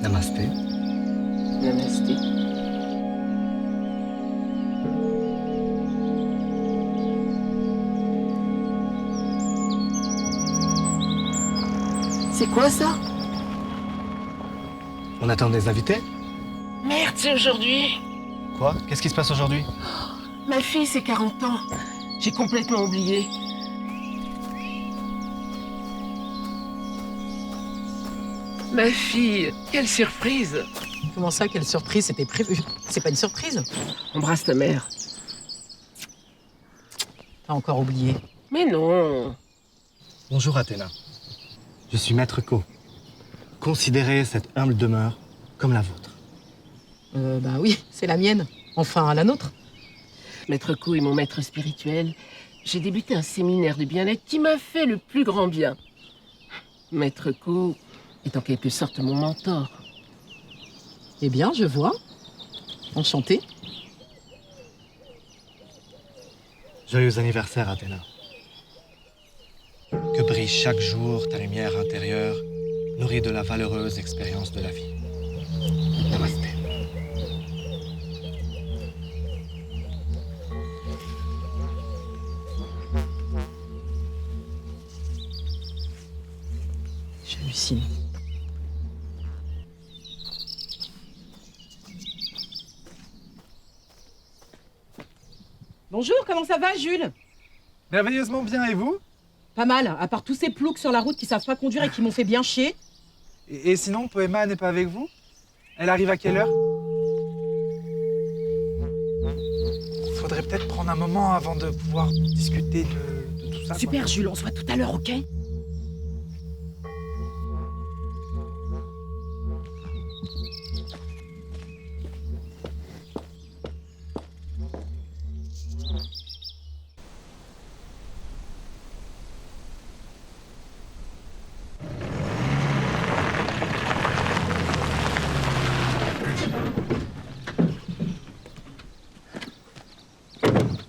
Namasté. Namasté. C'est quoi ça? On attend des invités? Merde, c'est aujourd'hui. Quoi? Qu'est-ce qui se passe aujourd'hui? Ma fille, c'est 40 ans. J'ai complètement oublié. Ma fille, quelle surprise! Comment ça, quelle surprise? C'était prévu. C'est pas une surprise. Embrasse ta mère. T'as encore oublié. Mais non. Bonjour Athéna. Je suis Maître Co. Considérez cette humble demeure comme la vôtre. Bah oui, c'est la mienne. Enfin, la nôtre. Maître Co est mon maître spirituel. J'ai débuté un séminaire de bien-être qui m'a fait le plus grand bien. Maître Co est en quelque sorte mon mentor. Eh bien, je vois. Enchantée. Joyeux anniversaire Athéna. Que brille chaque jour ta lumière intérieure, nourrie de la valeureuse expérience de la vie. Namasté. J'hallucine. Bonjour, comment ça va, Jules? Merveilleusement bien, et vous? Pas mal, à part tous ces ploucs sur la route qui savent pas conduire et qui m'ont fait bien chier. Et sinon, Poema n'est pas avec vous? Elle arrive à quelle heure? Faudrait peut-être prendre un moment avant de pouvoir discuter de tout ça. Super, Jules, on se voit tout à l'heure, ok?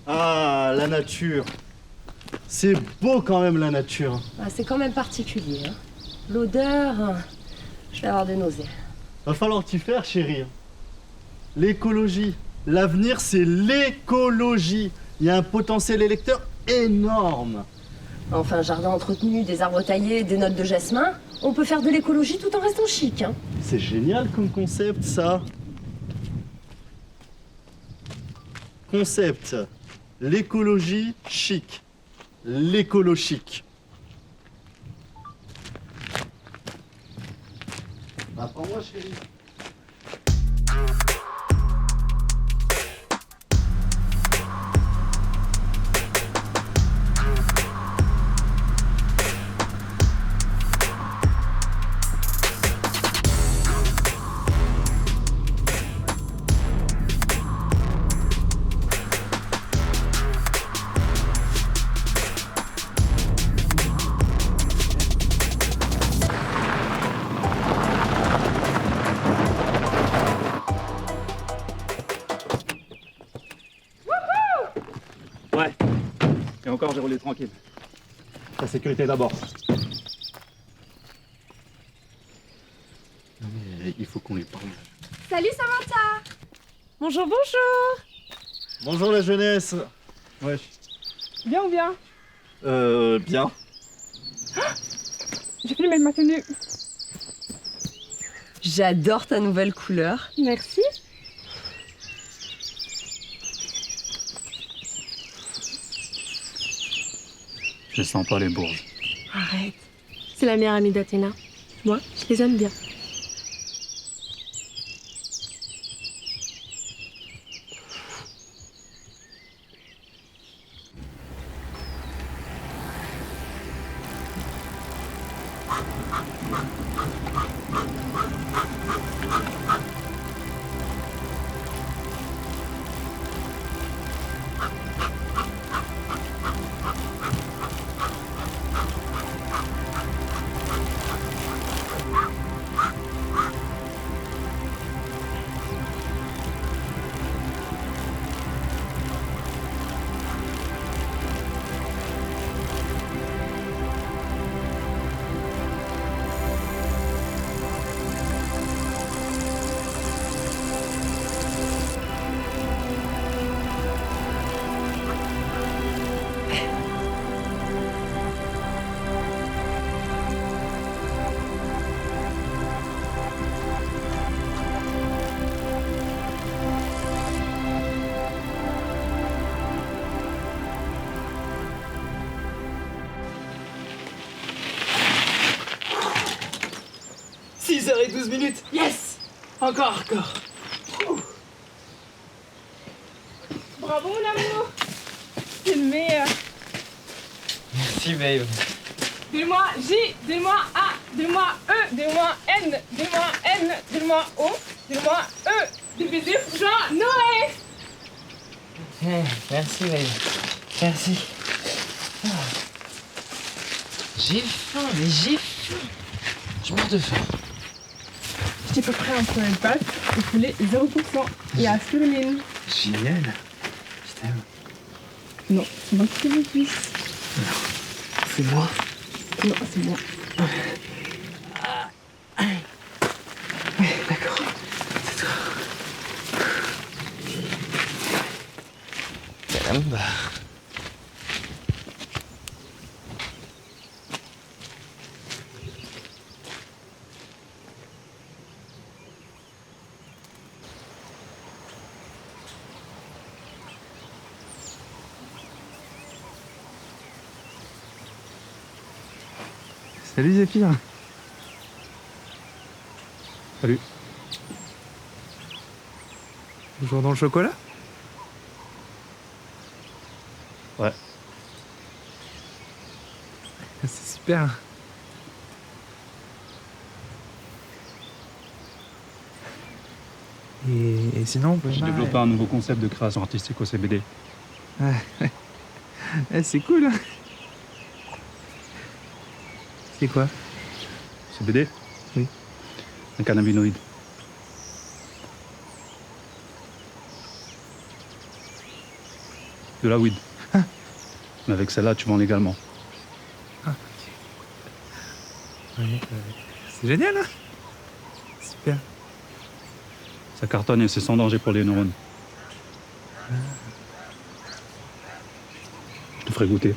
Ah, la nature. C'est beau quand même, la nature. Ah, c'est quand même particulier. Hein. L'odeur, je vais avoir des nausées. Va falloir t'y faire, chérie. L'écologie. L'avenir, c'est l'écologie. Il y a un potentiel électeur énorme. Enfin, un jardin entretenu, des arbres taillés, des notes de jasmin. On peut faire de l'écologie tout en restant chic. Hein. C'est génial comme concept, ça. Concept. L'écologie chic. L'écolo chic. Bah, prends-moi, chérie. Ouais. Et encore, j'ai roulé tranquille. La sécurité d'abord. Non, mais il faut qu'on lui parle. Salut Samantha! Bonjour, bonjour! Bonjour la jeunesse. Wesh. Bien ou bien? Bien. J'ai filmé ma tenue. J'adore ta nouvelle couleur. Merci. Je sens pas les bourges. Arrête. C'est la meilleure amie d'Athéna. Moi, je les aime bien. 6h12. Yes. Encore. Bravo, mon amour. C'est le meilleur. Merci, babe. Donne-moi J, donne-moi A, donne-moi E, donne-moi N, donne-moi N, donne-moi O, donne-moi E. Des baisers pour Jean Noé. Merci, babe. Merci. J'ai faim, mais j'ai faim. Je meurs de faim. J'étais pas prêt entre les pâtes, au poulet 0% et à spiruline. Génial. Je t'aime. Non, c'est moi qui te le dis. C'est moi. Non, c'est moi. D'accord. C'est toi. Caramba. Salut Zéphyr. Salut. Toujours dans le chocolat? Ouais. C'est super. Et sinon, J'ai développé un nouveau concept de création artistique au CBD. C'est cool. C'est quoi? CBD? Oui. Un cannabinoïde. De la weed. Ah. Mais avec celle-là, tu vends légalement. Ouais, c'est génial, hein? Super. Ça cartonne et c'est sans danger pour les neurones. Je te ferai goûter.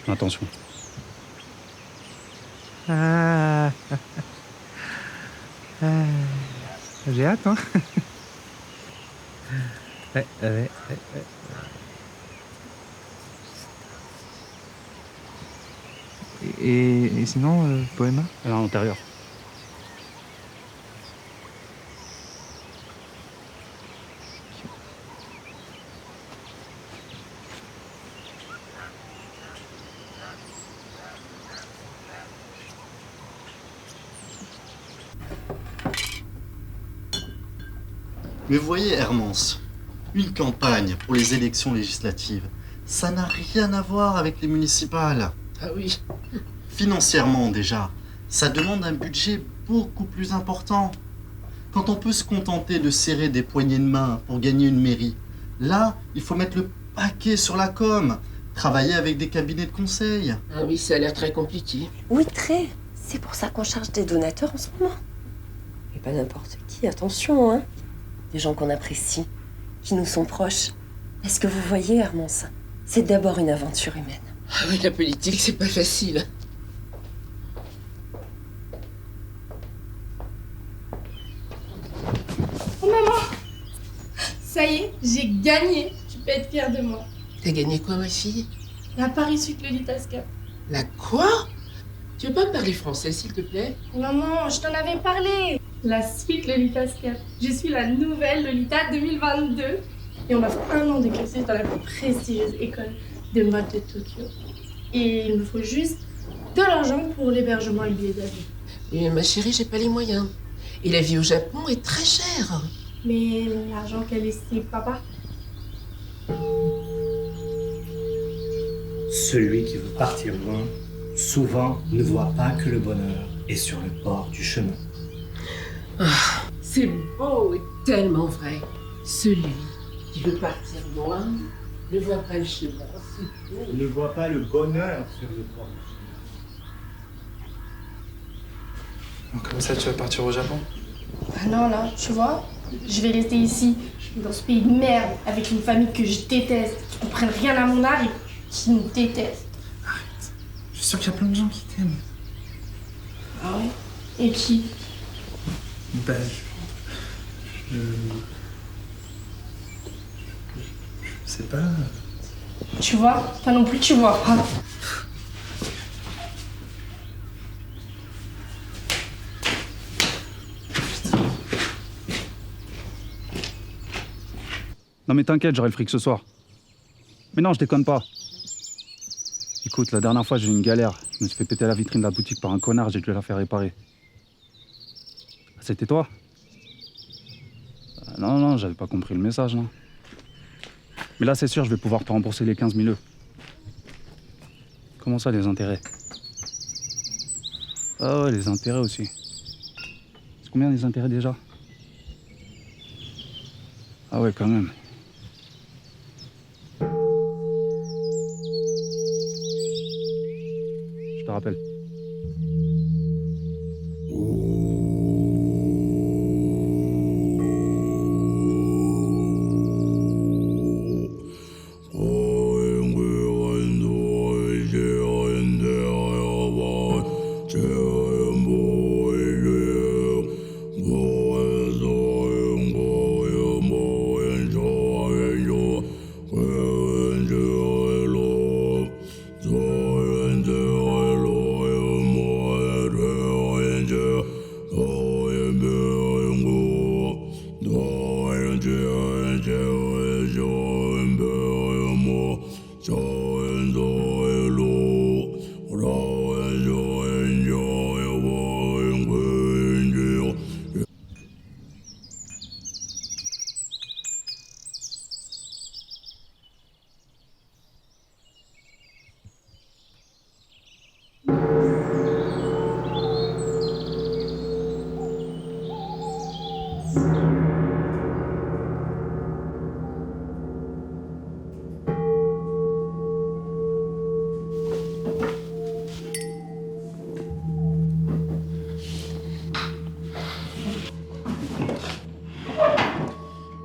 Attention. Ah. J'ai hâte, hein? Ouais. Et sinon, Poema? À l'intérieur. Mais vous voyez, Hermance, une campagne pour les élections législatives, ça n'a rien à voir avec les municipales. Ah oui. Financièrement déjà, ça demande un budget beaucoup plus important. Quand on peut se contenter de serrer des poignées de main pour gagner une mairie, là, il faut mettre le paquet sur la com, travailler avec des cabinets de conseil. Ah oui, ça a l'air très compliqué. Oui, très. C'est pour ça qu'on cherche des donateurs en ce moment. Et pas n'importe qui, attention, hein. Des gens qu'on apprécie, qui nous sont proches. Est-ce que vous voyez, Hermance, c'est d'abord une aventure humaine. Ah oui, la politique, c'est pas facile. Oh maman, ça y est, j'ai gagné. Tu peux être fière de moi. T'as gagné quoi, ma fille? La Paris Suite Lolitas Cup. La quoi? Tu veux pas me parler français, s'il te plaît? Maman, je t'en avais parlé. La Suite Lolitas Cup. Je suis la nouvelle Lolita 2022. Et on m'offre 1 an de cursus dans la plus prestigieuse école de mode de Tokyo. Et il me faut juste de l'argent pour l'hébergement et le billet d'avion. Mais ma chérie, j'ai pas les moyens. Et la vie au Japon est très chère. Mais l'argent qu'a laissé papa. Celui qui veut partir loin, souvent ne voit pas que le bonheur est sur le bord du chemin. C'est beau et tellement vrai. Celui qui veut partir loin ne voit pas le chemin. C'est beau. Ne voit pas le bonheur sur le bord du chemin. Comme ça, tu vas partir au Japon? Ah non, là, tu vois, je vais rester ici, dans ce pays de merde, avec une famille que je déteste, qui comprennent rien à mon art et qui me détestent. Arrête. Je suis sûr qu'il y a plein de gens qui t'aiment. Ah ouais? Et qui? Ben, je sais pas. Tu vois? Toi non plus, tu vois pas. Non mais t'inquiète, j'aurai le fric ce soir. Mais non, je déconne pas. Écoute, la dernière fois, j'ai eu une galère. Je me suis fait péter la vitrine de la boutique par un connard, j'ai dû la faire réparer. C'était toi? Non, j'avais pas compris le message, non. Mais là, c'est sûr, je vais pouvoir te rembourser les 15 000 €. Comment ça, les intérêts? Ah ouais, les intérêts aussi. C'est combien les intérêts déjà? Ah ouais, quand même. Je te rappelle.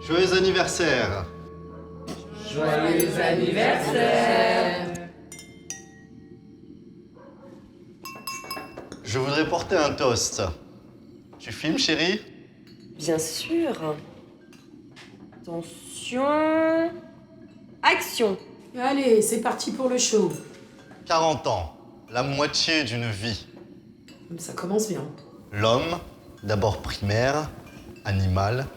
Joyeux anniversaire! Joyeux anniversaire! Je voudrais porter un toast. Tu filmes, chérie? Bien sûr. Attention. Action. Allez, c'est parti pour le show. 40 ans, la moitié d'une vie. Ça commence bien. L'homme, d'abord primaire, animal,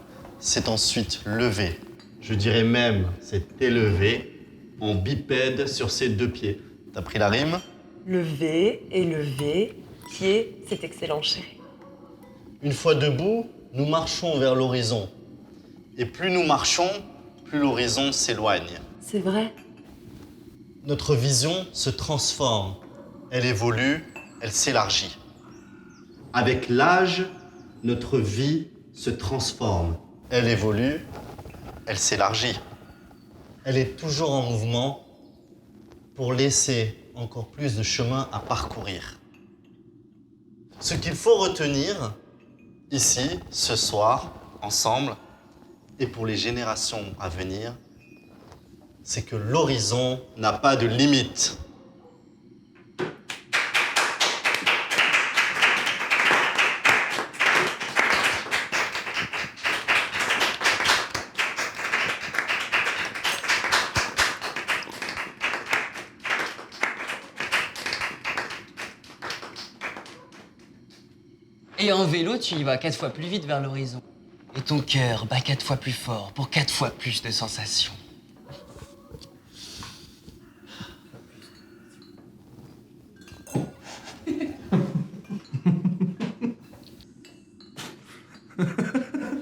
s'est ensuite levé. Je dirais même s'est élevé en bipède sur ses deux pieds. T'as pris la rime? Lever, élever, pied, c'est excellent, chérie. Une fois debout, nous marchons vers l'horizon. Et plus nous marchons, plus l'horizon s'éloigne. C'est vrai. Notre vision se transforme. Elle évolue, elle s'élargit. Avec l'âge, notre vie se transforme. Elle évolue, elle s'élargit. Elle est toujours en mouvement pour laisser encore plus de chemin à parcourir. Ce qu'il faut retenir ici, ce soir, ensemble, et pour les générations à venir, c'est que l'horizon n'a pas de limite. Et en vélo, tu y vas 4 fois plus vite vers l'horizon. Et ton cœur bat 4 fois plus fort pour 4 fois plus de sensations.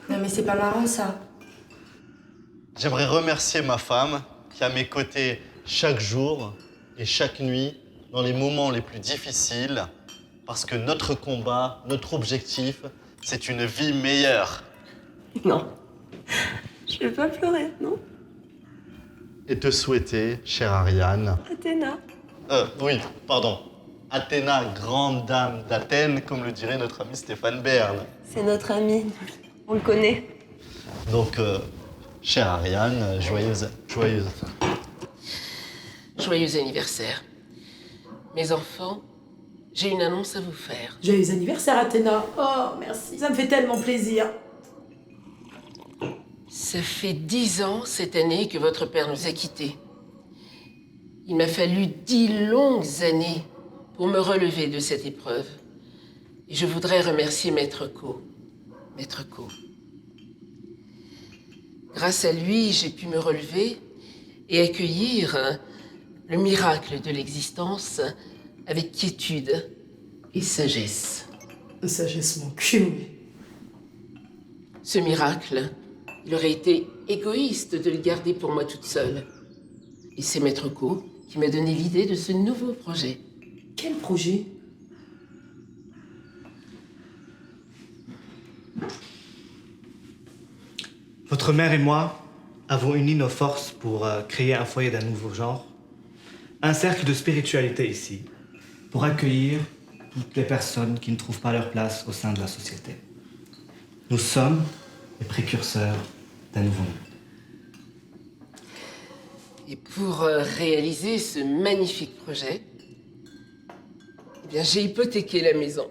Non mais c'est pas marrant ça. J'aimerais remercier ma femme qui est à mes côtés chaque jour et chaque nuit dans les moments les plus difficiles parce que notre combat, notre objectif, c'est une vie meilleure. Non, je vais pas pleurer, non? Et te souhaiter, chère Ariane... Athéna. Oui, pardon. Athéna, grande dame d'Athènes, comme le dirait notre ami Stéphane Bern. C'est notre ami, on le connaît. Donc, chère Ariane, joyeuse. Joyeux anniversaire. Mes enfants, j'ai une annonce à vous faire. Joyeux anniversaire, Athéna. Oh, merci. Ça me fait tellement plaisir. Ça fait 10 ans cette année que votre père nous a quittés. Il m'a fallu 10 longues années pour me relever de cette épreuve. Et je voudrais remercier Maître Co. Maître Co. Grâce à lui, j'ai pu me relever et accueillir le miracle de l'existence avec quiétude et sagesse. Sagesse mon cul. Ce miracle, il aurait été égoïste de le garder pour moi toute seule. Et c'est Maître Co qui m'a donné l'idée de ce nouveau projet. Quel projet? Votre mère et moi avons uni nos forces pour créer un foyer d'un nouveau genre, un cercle de spiritualité ici, pour accueillir toutes les personnes qui ne trouvent pas leur place au sein de la société. Nous sommes les précurseurs d'un nouveau monde. Et pour réaliser ce magnifique projet, eh bien, j'ai hypothéqué la maison.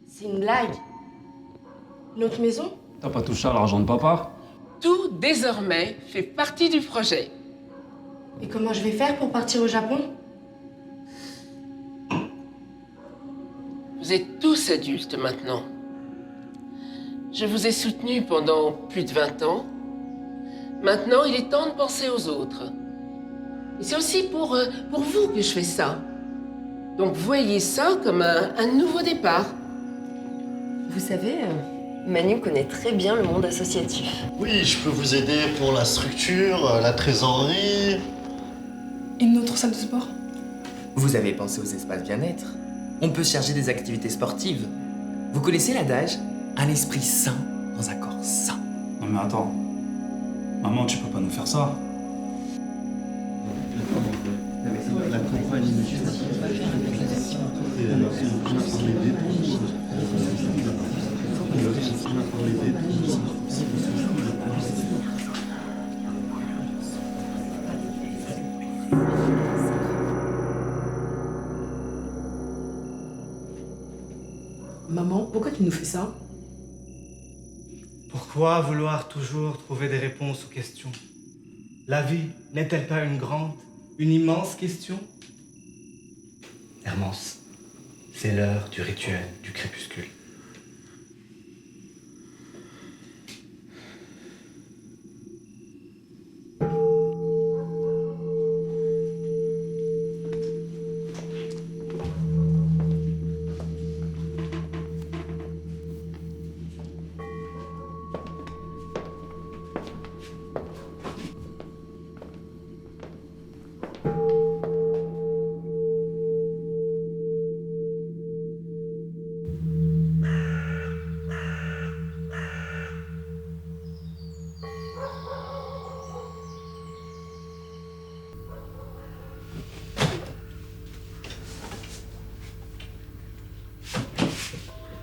C'est une blague. Notre maison? T'as pas touché à l'argent de papa? Tout, désormais, fait partie du projet. Et comment je vais faire pour partir au Japon? Vous êtes tous adultes maintenant. Je vous ai soutenu pendant plus de 20 ans. Maintenant, il est temps de penser aux autres. Et c'est aussi pour vous que je fais ça. Donc voyez ça comme un nouveau départ. Vous savez, Manu connaît très bien le monde associatif. Oui, je peux vous aider pour la structure, la trésorerie. Une autre salle de sport? Vous avez pensé aux espaces bien-être? On peut charger des activités sportives. Vous connaissez l'adage? Un esprit sain dans un corps sain. Non mais attends. Maman, tu peux pas nous faire ça. La compagnie Maman, pourquoi tu nous fais ça? Pourquoi vouloir toujours trouver des réponses aux questions? La vie n'est-elle pas une grande, une immense question? Hermance, c'est l'heure du rituel du crépuscule.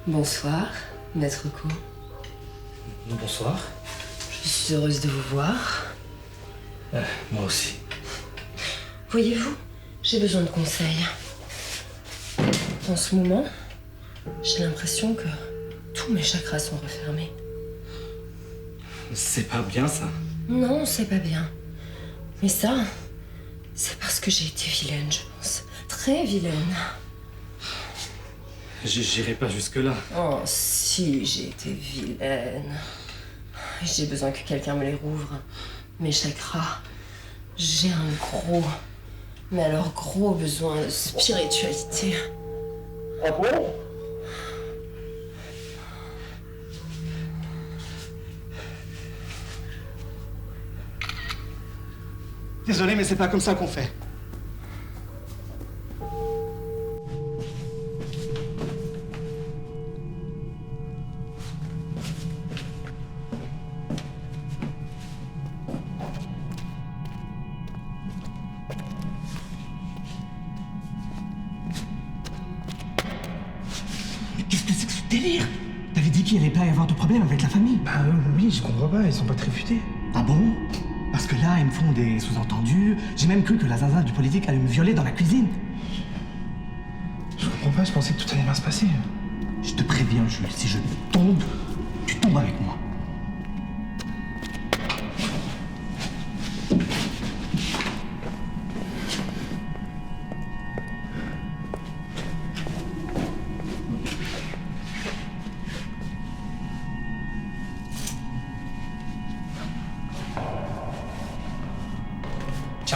Bonsoir, Maître Co. Bonsoir. Je suis heureuse de vous voir. Moi aussi. Voyez-vous, j'ai besoin de conseils. En ce moment, j'ai l'impression que tous mes chakras sont refermés. C'est pas bien ça. Non, c'est pas bien. Mais ça, c'est parce que j'ai été vilaine, je pense. Très vilaine. J'irai pas jusque-là. Oh, si, j'ai été vilaine. J'ai besoin que quelqu'un me les rouvre. Mes chakras. J'ai un gros, mais alors gros besoin de spiritualité. Ah bon? Désolé, mais c'est pas comme ça qu'on fait. Qu'est-ce que c'est que ce délire? T'avais dit qu'il n'y allait pas y avoir de problème avec la famille. Bah oui, je comprends pas, ils sont pas très futés. Ah bon? Parce que là, ils me font des sous-entendus. J'ai même cru que la zinzin du politique allait me violer dans la cuisine. Je comprends pas, je pensais que tout allait bien se passer. Je te préviens, Jules, si je tombe, tu tombes avec moi.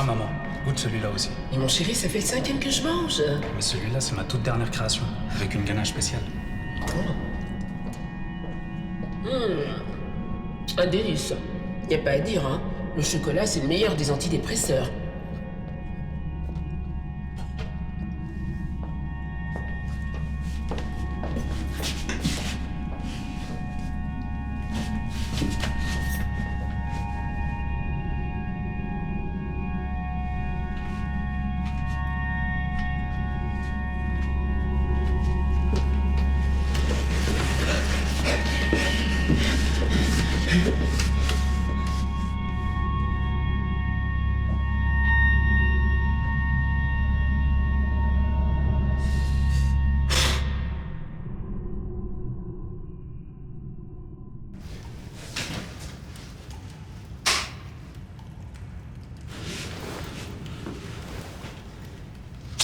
maman. Goûte celui-là aussi. Et mon chéri, ça fait le 5e que je mange. Mais celui-là, c'est ma toute dernière création, avec une ganache spéciale. Un délice. Y a pas à dire, hein. Le chocolat, c'est le meilleur des antidépresseurs.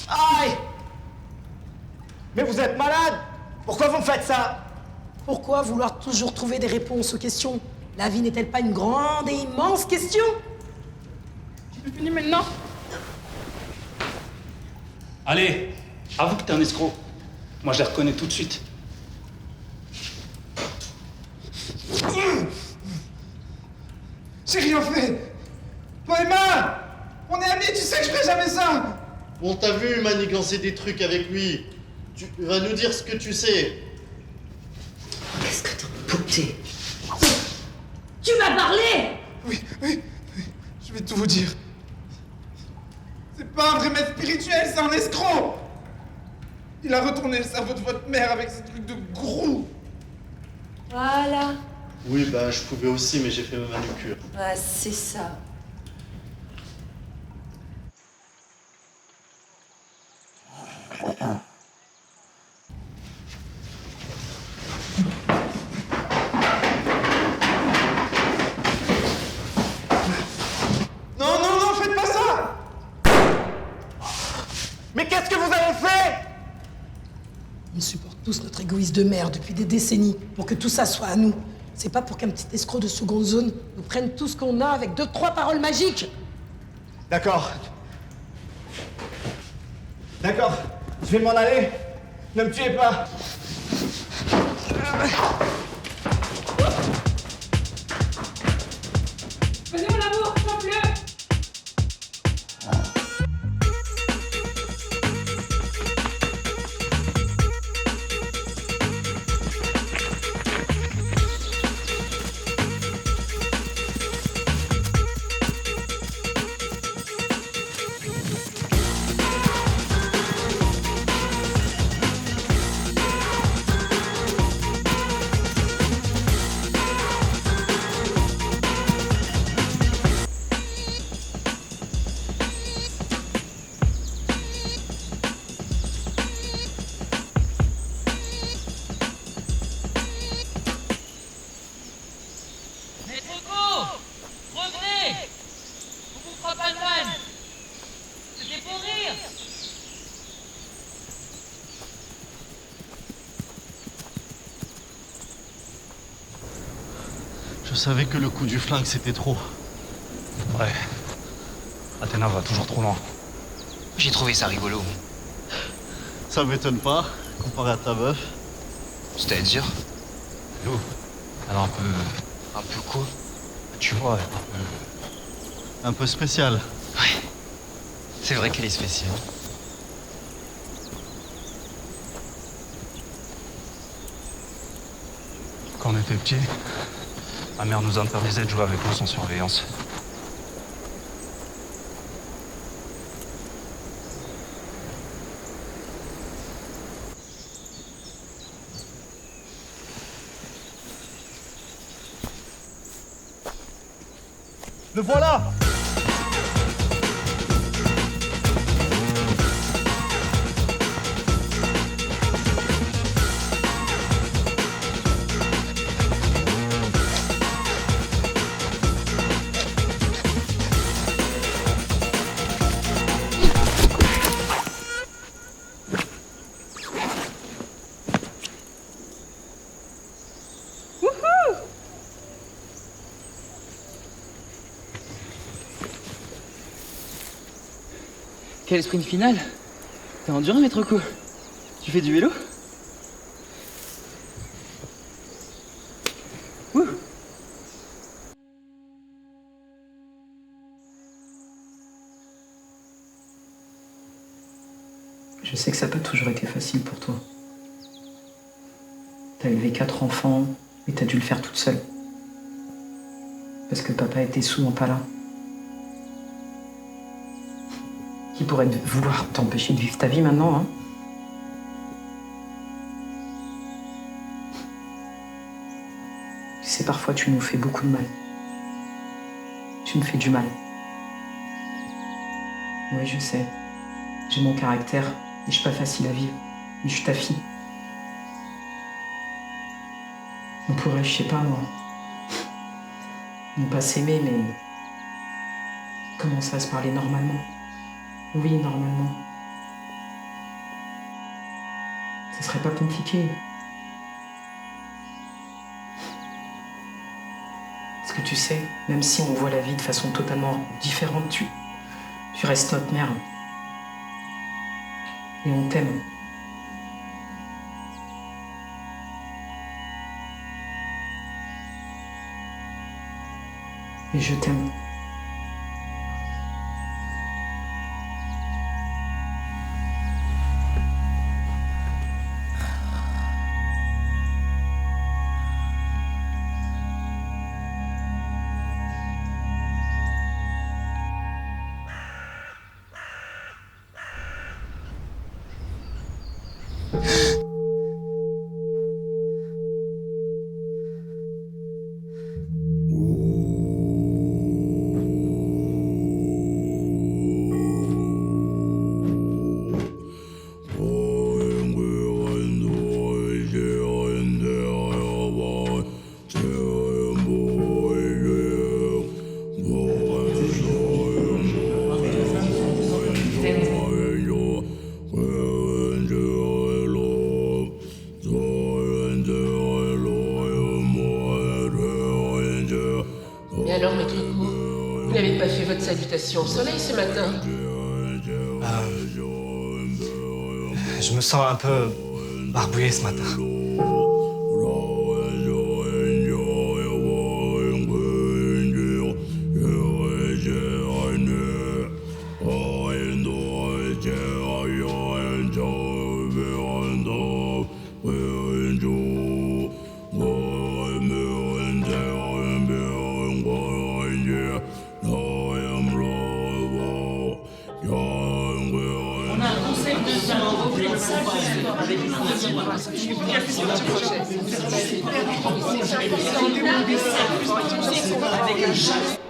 Aïe! Mais vous êtes malade! Pourquoi vous me faites ça? Pourquoi vouloir toujours trouver des réponses aux questions? La vie n'est-elle pas une grande et immense question? Tu peux finir maintenant? Allez, avoue que t'es un escroc. Moi, je les reconnais tout de suite. J'ai rien fait. Toi, Emma, on est amis, tu sais que je ferai jamais ça. On t'a vu manigancer des trucs avec lui. Tu vas nous dire ce que tu sais. Qu'est-ce que t'as bouté? Tu m'as parlé! Oui, je vais tout vous dire. C'est pas un vrai maître spirituel, c'est un escroc. Il a retourné le cerveau de votre mère avec ces trucs de gros. Voilà. Oui, bah je pouvais aussi, mais j'ai fait ma manucure. Ah, c'est ça. Non, faites pas ça. Mais qu'est-ce que vous avez fait? On supporte tous notre égoïsme de mère depuis des décennies pour que tout ça soit à nous. C'est pas pour qu'un petit escroc de seconde zone nous prenne tout ce qu'on a avec 2-3 paroles magiques. D'accord. D'accord. Je vais m'en aller. Ne me tuez pas. Venez mon amour, chope-le! Je savais que le coup du flingue c'était trop. Ouais. Athéna va toujours trop loin. J'ai trouvé ça rigolo. Ça m'étonne pas, comparé à ta meuf. C'est-à-dire? Lou, alors un peu quoi? Tu vois, Un peu spécial. Ouais. C'est vrai qu'elle est spéciale. quand on était petits, ma mère nous interdisait de jouer avec nous sans surveillance. Le voilà! Quel sprint final? T'es endurant, maître Co. Tu fais du vélo? Ouh. Je sais que ça n'a pas toujours été facile pour toi. T'as élevé 4 enfants et t'as dû le faire toute seule. Parce que papa était souvent pas là. Qui pourrait vouloir t'empêcher de vivre ta vie maintenant, hein? Tu sais, parfois tu nous fais beaucoup de mal. Tu me fais du mal. Oui, je sais. J'ai mon caractère et je suis pas facile à vivre. Mais je suis ta fille. On pourrait, je sais pas moi, ne pas s'aimer, mais commencer à se parler normalement. Oui, normalement. Ce serait pas compliqué. Parce que tu sais, même si on voit la vie de façon totalement différente, tu restes notre mère. Et on t'aime. Et je t'aime. Et alors, maître Co, vous n'avez pas fait votre salutation au soleil ce matin? Je me sens un peu barbouillé ce matin. Avec un chat.